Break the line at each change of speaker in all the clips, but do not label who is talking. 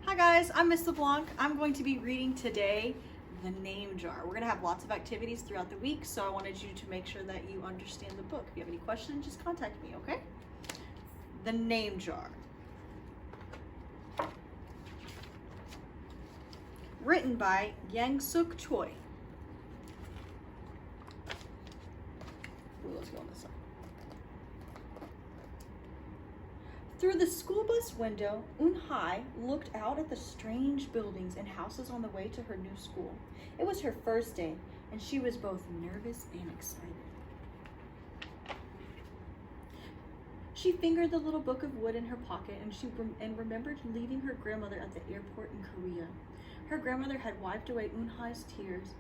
Hi guys, I'm Miss LeBlanc. I'm going to be reading today The Name Jar. We're going to have lots of activities throughout the week, so I wanted you to make sure that you understand the book. If you have any questions, just contact me, okay? The Name Jar. Written by Yang Suk Choi. Ooh, let's go on this side. Through the school bus window, Eun-hai looked out at the strange buildings and houses on the way to her new school. It was her first day, and she was both nervous and excited. She fingered the little book of wood in her pocket and remembered leaving her grandmother at the airport in Korea. Her grandmother had wiped away Eun-hai's tears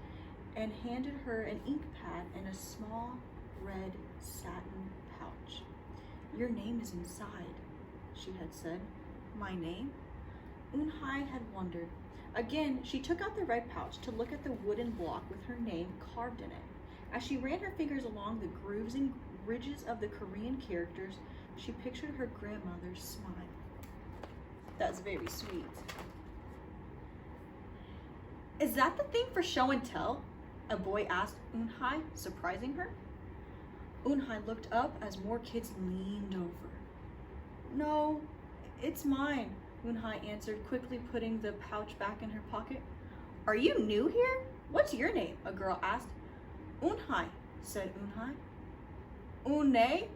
and handed her an ink pad and a small red satin pouch. "Your name is inside," she had said. "My name?" Eun-hai had wondered. Again, she took out the red pouch to look at the wooden block with her name carved in it. As she ran her fingers along the grooves and ridges of the Korean characters, she pictured her grandmother's smile. That's very sweet. "Is that the thing for show and tell?" a boy asked Eun-hai, surprising her. Eun-hai looked up as more kids leaned over. "No, it's mine," Eun-hai answered, quickly putting the pouch back in her pocket. "Are you new here? What's your name?" a girl asked. "Eun-hai," said Eun-hai. "Eun-nae?"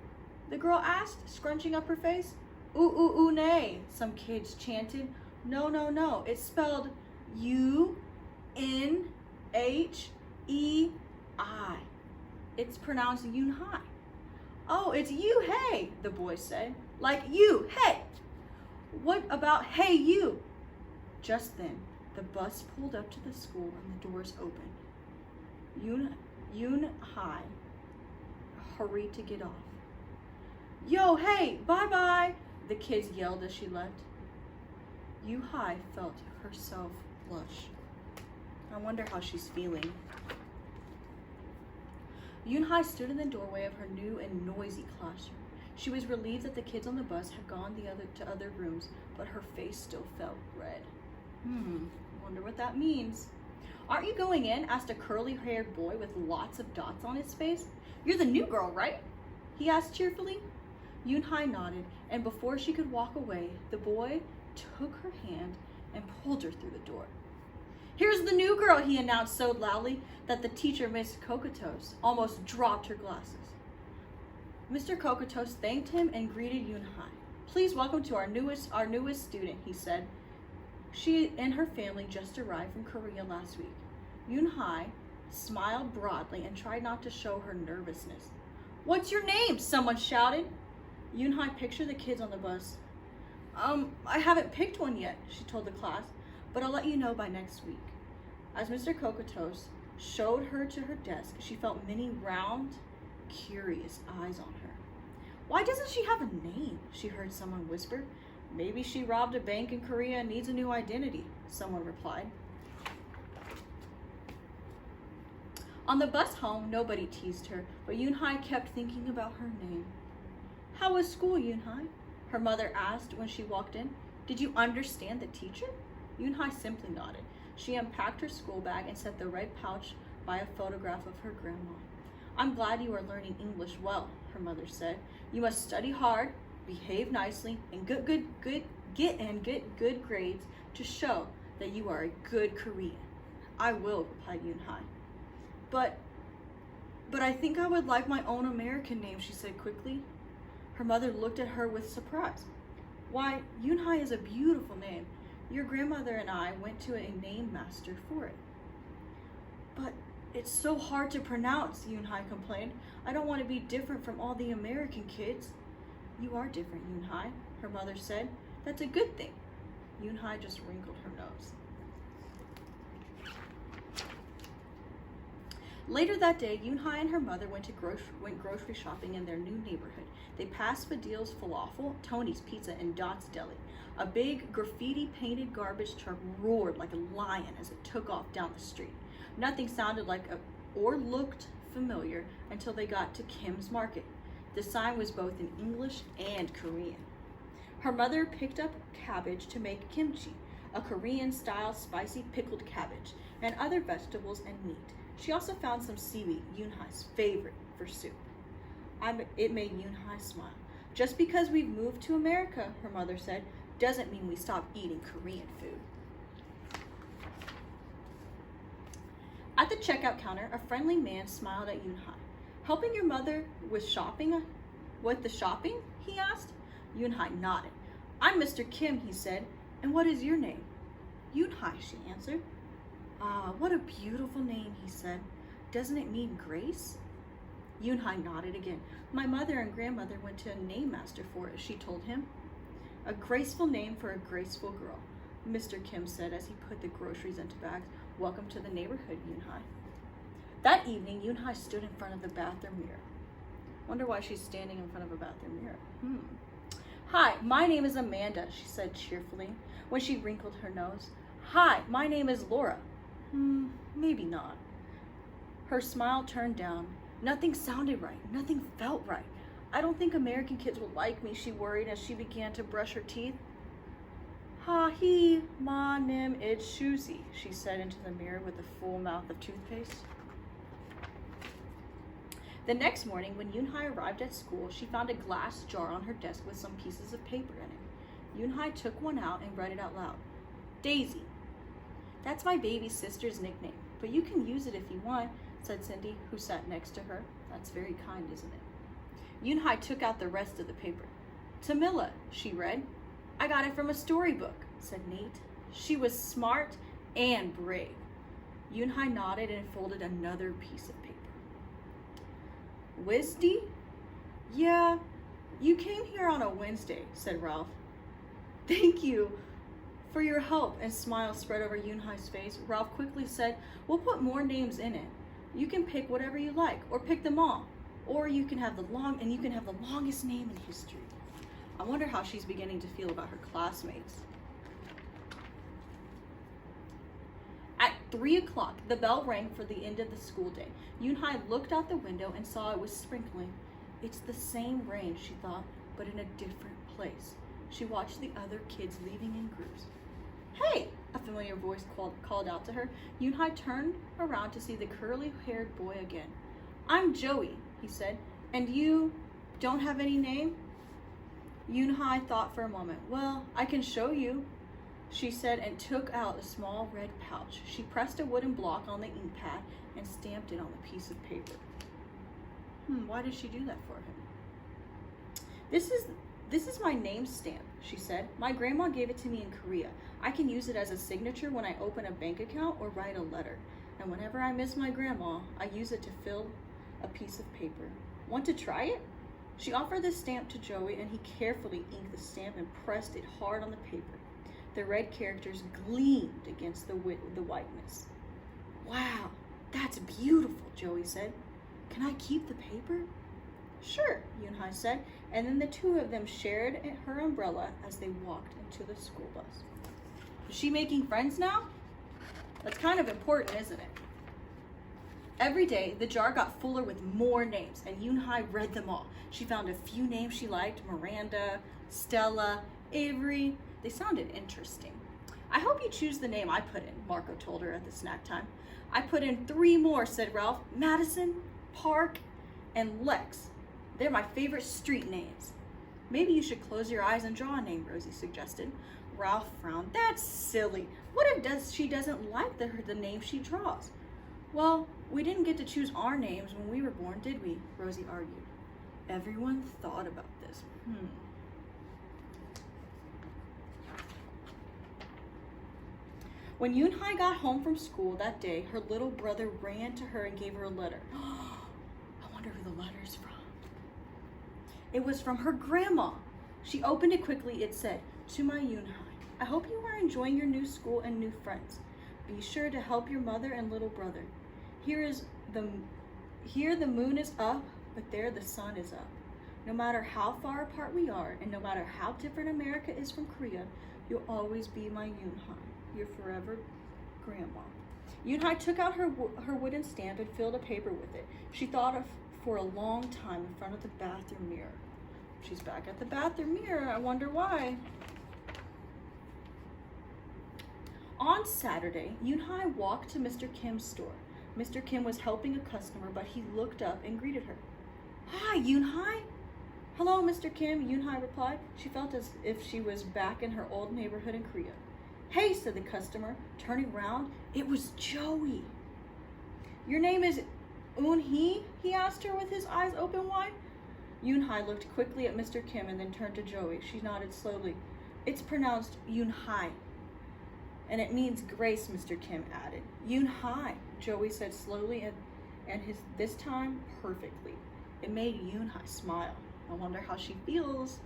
the girl asked, scrunching up her face. "Eun-nae," some kids chanted. No, it's spelled U-N-H-E-I. It's pronounced Eun-hai. "Oh, it's you, hey," the boy said. "Like you, hey." "What about hey you?" Just then, the bus pulled up to the school and the doors opened. Eun-hai hurried to get off. "Yo, hey, bye-bye," the kids yelled as she left. Eun-hai felt herself blush. I wonder how she's feeling. Eun-hai stood in the doorway of her new and noisy classroom. She was relieved that the kids on the bus had gone to other rooms, but her face still felt red. Wonder what that means. "Aren't you going in?" asked a curly-haired boy with lots of dots on his face. "You're the new girl, right?" he asked cheerfully. Eun-hai nodded, and before she could walk away, the boy took her hand and pulled her through the door. "Here's the new girl," he announced so loudly that the teacher, Miss Kokotos, almost dropped her glasses. Mr. Kokotos thanked him and greeted Eun-hai. "Please welcome to our newest student," he said. She and her family just arrived from Korea last week. Eun-hai smiled broadly and tried not to show her nervousness. "What's your name?" someone shouted. Eun-hai pictured the kids on the bus. I haven't picked one yet," she told the class, "but I'll let you know by next week." As Mr. Kokotos showed her to her desk, she felt many round, curious eyes on her. "Why doesn't she have a name?" she heard someone whisper. "Maybe she robbed a bank in Korea and needs a new identity," someone replied. On the bus home, nobody teased her, but Eun-hai kept thinking about her name. "How was school, Eun-hai?" her mother asked when she walked in. "Did you understand the teacher?" Eun-hai simply nodded. She unpacked her school bag and set the red pouch by a photograph of her grandma. "I'm glad you are learning English well," her mother said. "You must study hard, behave nicely, and get good grades to show that you are a good Korean." "I will," replied Eun-hai. But I think I would like my own American name," she said quickly. Her mother looked at her with surprise. "Why, Eun-hai is a beautiful name. Your grandmother and I went to a name master for it." "But it's so hard to pronounce," Eun-hai complained. "I don't want to be different from all the American kids." "You are different, Eun-hai," her mother said. "That's a good thing." Eun-hai just wrinkled her nose. Later that day, Eun-hai and her mother went grocery shopping in their new neighborhood. They passed Fadil's Falafel, Tony's Pizza, and Dot's Deli. A big graffiti-painted garbage truck roared like a lion as it took off down the street. Nothing sounded like or looked familiar until they got to Kim's Market. The sign was both in English and Korean. Her mother picked up cabbage to make kimchi, a Korean-style spicy pickled cabbage, and other vegetables and meat. She also found some seaweed, Yoonhai's favorite for soup. It made Yoonhai smile. Just because we've moved to America, her mother said, doesn't mean we stop eating Korean food. At the checkout counter, a friendly man smiled at Yoonhai. Helping your mother with shopping? With the shopping? He asked. Yoonhai nodded. I'm Mr. Kim, he said. And what is your name? Yoonhai, she answered. Ah, what a beautiful name, he said. Doesn't it mean grace? Yoonhai nodded again. My mother and grandmother went to a name master for it, she told him. A graceful name for a graceful girl, Mr. Kim said as he put the groceries into bags. Welcome to the neighborhood, Yoonhai. That evening, Yoonhai stood in front of the bathroom mirror. Wonder why she's standing in front of a bathroom mirror. Hi, my name is Amanda, she said cheerfully when she wrinkled her nose. Hi, my name is Laura. Maybe not. Her smile turned down. Nothing sounded right. Nothing felt right. I don't think American kids will like me, she worried as she began to brush her teeth. Ha-hee, ma nim it's Shuzi, she said into the mirror with a full mouth of toothpaste. The next morning, when Yoonhai arrived at school, she found a glass jar on her desk with some pieces of paper in it. Yoonhai took one out and read it out loud. Daisy. That's my baby sister's nickname, but you can use it if you want, said Cindy, who sat next to her. That's very kind, isn't it? Yoonhai took out the rest of the paper. Tamila, she read. I got it from a storybook, said Nate. She was smart and brave. Yoonhai nodded and folded another piece of paper. Wednesday? Yeah, you came here on a Wednesday, said Ralph. Thank you for your help, and smiles spread over Yoonhai's face. Ralph quickly said, we'll put more names in it. You can pick whatever you like, or pick them all. Or you can have the longest name in history. I wonder how she's beginning to feel about her classmates. At 3 o'clock, the bell rang for the end of the school day. Yoonhai looked out the window and saw it was sprinkling. It's the same rain, she thought, but in a different place. She watched the other kids leaving in groups. Hey, a familiar voice called out to her. Yoonhai turned around to see the curly-haired boy again. I'm Joey, he said. And you don't have any name? Yoonhai thought for a moment. Well, I can show you, she said, and took out a small red pouch. She pressed a wooden block on the ink pad and stamped it on the piece of paper. Why did she do that for him? This is my name stamp, she said. My grandma gave it to me in Korea. I can use it as a signature when I open a bank account or write a letter. And whenever I miss my grandma, I use it to fill a piece of paper. Want to try it? She offered the stamp to Joey, and he carefully inked the stamp and pressed it hard on the paper. The red characters gleamed against the whiteness. Wow, that's beautiful, Joey said. Can I keep the paper? Sure, Yoonhai said, and then the two of them shared her umbrella as they walked into the school bus. Is she making friends now? That's kind of important, isn't it? Every day, the jar got fuller with more names, and Yoonhai read them all. She found a few names she liked, Miranda, Stella, Avery. They sounded interesting. I hope you choose the name I put in, Marco told her at the snack time. I put in 3 more, said Ralph. Madison, Park, and Lex. They're my favorite street names. Maybe you should close your eyes and draw a name, Rosie suggested. Ralph frowned. That's silly. What if she doesn't like the name she draws? Well, we didn't get to choose our names when we were born, did we? Rosie argued. Everyone thought about this. When Yoonhai got home from school that day, her little brother ran to her and gave her a letter. I wonder who the letter's from. It was from her grandma. She opened it quickly. It said, to my Yoonhai, I hope you are enjoying your new school and new friends. Be sure to help your mother and little brother. Here the moon is up, but there the sun is up. No matter how far apart we are, and no matter how different America is from Korea, you'll always be my Yoonhai, your forever grandma. Yoonhai took out her wooden stamp and filled a paper with it. She thought for a long time in front of the bathroom mirror. She's back at the bathroom mirror. I wonder why. On Saturday, Yoonhai walked to Mr. Kim's store. Mr. Kim was helping a customer, but he looked up and greeted her. Hi, Yoonhai. Hello, Mr. Kim, Yoonhai replied. She felt as if she was back in her old neighborhood in Korea. Hey, said the customer, turning round. It was Joey. Your name is Eun-hee? He asked her with his eyes open wide. Yoonhai looked quickly at Mr. Kim and then turned to Joey. She nodded slowly. It's pronounced Yoonhai. And it means grace, Mr. Kim added. Yoonhai, Joey said slowly and this time perfectly. It made Yoonhai smile. I wonder how she feels.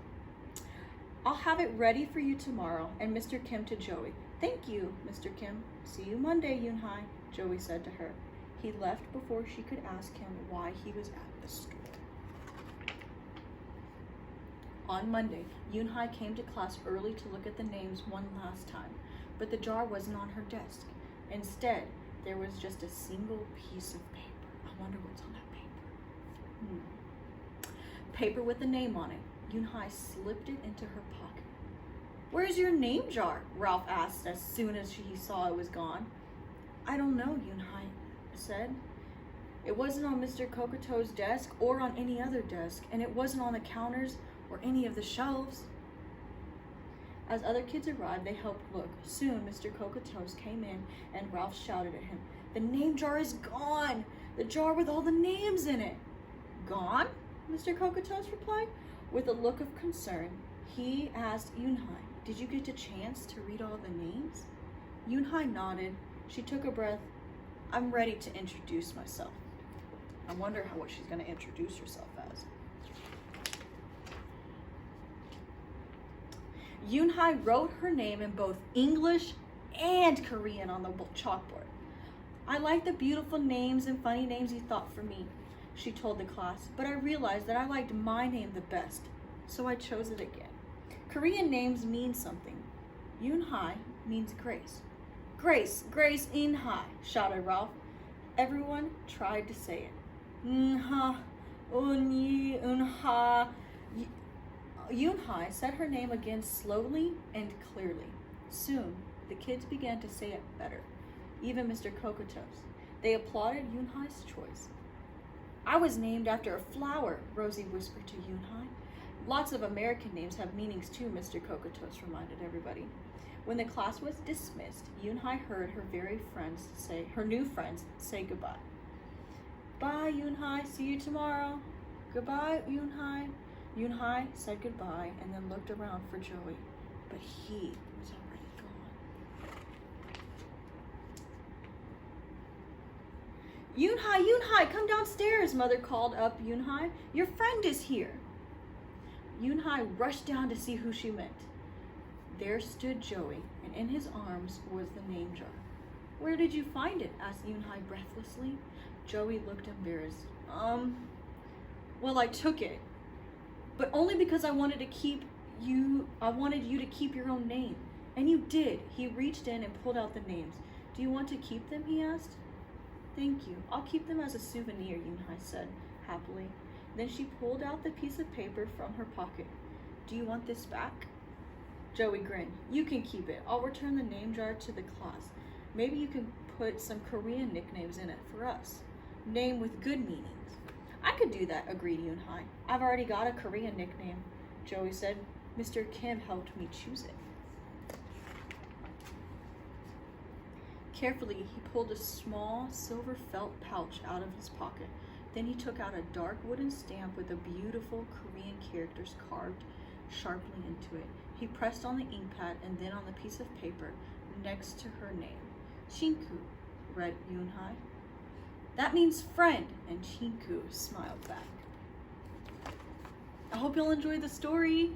I'll have it ready for you tomorrow. And Mr. Kim to Joey. Thank you, Mr. Kim. See you Monday, Yoonhai, Joey said to her. He left before she could ask him why he was at the store. On Monday, Yoonhai came to class early to look at the names one last time, but the jar wasn't on her desk. Instead, there was just a single piece of paper. I wonder what's on that paper. Paper with a name on it. Yoonhai slipped it into her pocket. Where's your name jar? Ralph asked as soon as he saw it was gone. I don't know, Yoonhai said. It wasn't on Mr. Kokoto's desk or on any other desk, and it wasn't on the counters or any of the shelves. As other kids arrived, they helped look. Soon, Mr. Kokotos came in and Ralph shouted at him, The name jar is gone! The jar with all the names in it! Gone? Mr. Kokotos replied. With a look of concern, he asked Yoonhai, Did you get a chance to read all the names? Yoonhai nodded. She took a breath. I'm ready to introduce myself. I wonder what she's going to introduce herself as. Yoonhai wrote her name in both English and Korean on the chalkboard. I like the beautiful names and funny names you thought for me, she told the class, but I realized that I liked my name the best, so I chose it again. Korean names mean something. Yoonhai means grace. Grace, Grace Yoonhai, shouted Ralph. Everyone tried to say it. Yoonhai, Yoonhai. Yoonhai said her name again slowly and clearly. Soon, the kids began to say it better, even Mr. Kokotos. They applauded Yoonhai's choice. I was named after a flower, Rosie whispered to Yoonhai. Lots of American names have meanings too, Mr. Kokotos reminded everybody. When the class was dismissed, Yoonhai heard her new friends say goodbye. Bye, Yoonhai. See you tomorrow. Goodbye, Yoonhai. Yoonhai said goodbye and then looked around for Joey, but he was already gone. Yoonhai, come downstairs, Mother called up Yoonhai. Your friend is here. Yoonhai rushed down to see who she meant. There stood Joey, and in his arms was the name jar. Where did you find it? Asked Yoonhai breathlessly. Joey looked embarrassed. Well, I took it. But only because I wanted you to keep your own name. And you did. He reached in and pulled out the names. Do you want to keep them? He asked. Thank you. I'll keep them as a souvenir, Yoonhai said happily. Then she pulled out the piece of paper from her pocket. Do you want this back? Joey grinned. You can keep it. I'll return the name jar to the class. Maybe you can put some Korean nicknames in it for us. Name with good meanings. I could do that, agreed Yoonhai. I've already got a Korean nickname, Joey said. Mr. Kim helped me choose it. Carefully, he pulled a small silver felt pouch out of his pocket. Then he took out a dark wooden stamp with a beautiful Korean characters carved sharply into it. He pressed on the ink pad and then on the piece of paper next to her name. Chinku, read Yoonhai. That means friend, and Chinku smiled back. I hope you'll enjoy the story.